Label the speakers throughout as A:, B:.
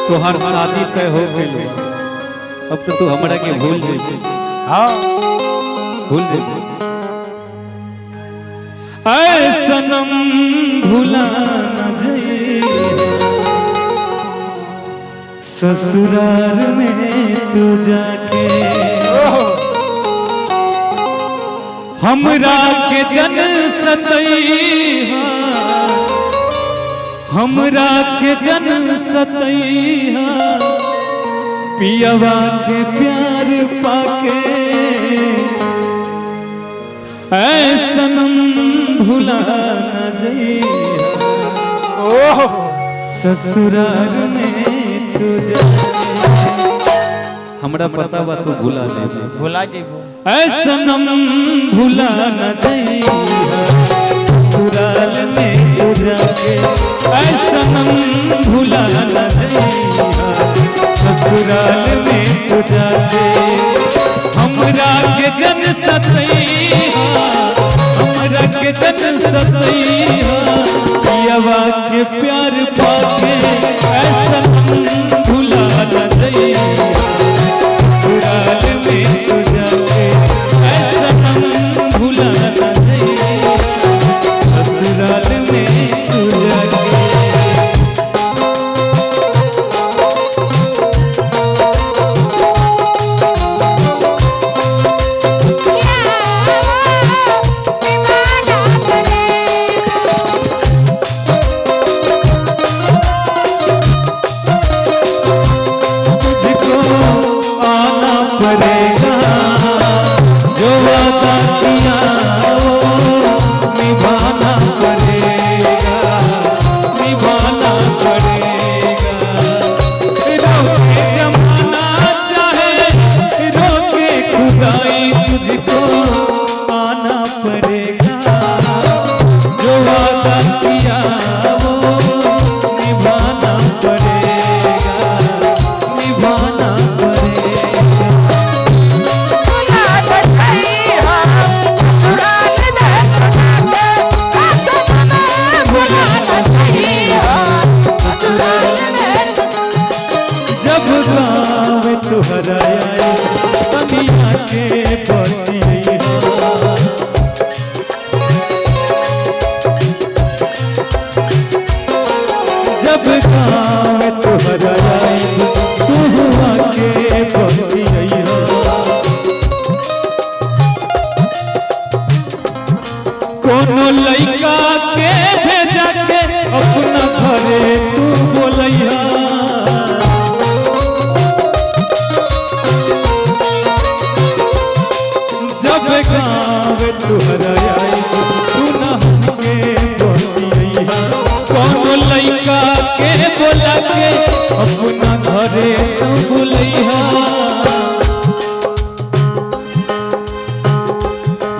A: तोहर शादी तय हो गई, अब तो तू हमरा के भूल जाई।
B: हाँ
A: भूल जाई। ऐ सनम भुला न जाई, ससुराल में तू जाके हमरा के जन सतैहा, हमरा के जन सतैहा, पियवा के प्यार पाके ऐ सनम भुला न जइहा, ससुराल में तू जाके। हमरा पता बा तू भुला जाइबू,
B: भुला जेबू।
A: ऐ सनम भुला न जइहा, ससुराल में तू जाके। ऐ सनम भुला न जइहा, ससुराल में तू जाके। हमरा के जन सतैहा, हमरा के जन सतैहा, पियवा के प्यार पाके ऐ सनम भुला न जइहा, ससुराल में तू जाके। ऐ सनम भुला न जइहा, ससुराल में तू जाके। कोनो लइका के भेजा के अपना घरे तू बोलैहा, जब गाँव तुहरा आई तू न हमके बतियैहा। कोनो लइका के बोला के अपना घरे तू बोलैहा।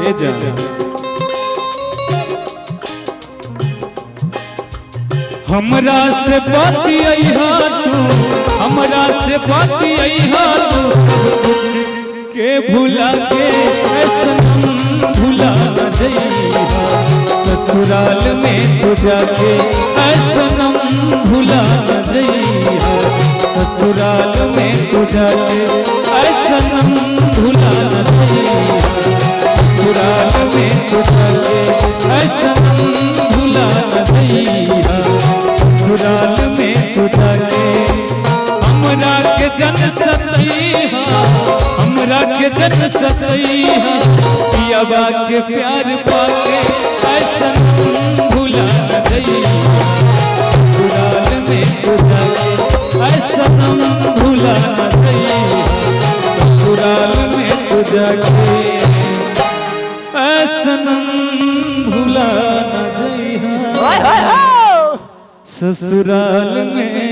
A: ए जा हमरा से बतियैहा तू, हमरा से बतियैहा तू, के भुला के ऐ सनम भुला न जइहा, ससुराल में तू जाके। ऐ सनम भुला न जइहा, ससुराल में तू जाके। ऐ सनम भुला न जइहा, ससुराल में तू जाके। ऐ सनम भुला न जइहा, ससुराल में तू जाके। हमरा के जन सतैहा, हमरा के जन सतैहा, पियवा के प्यार पाके ऐ सनम भुला न जइहा, ससुराल में तू जाके। ऐ सनम भुला न जइहा, ससुराल में तू जाके। ऐ सनम भुला न जइहा, ससुराल में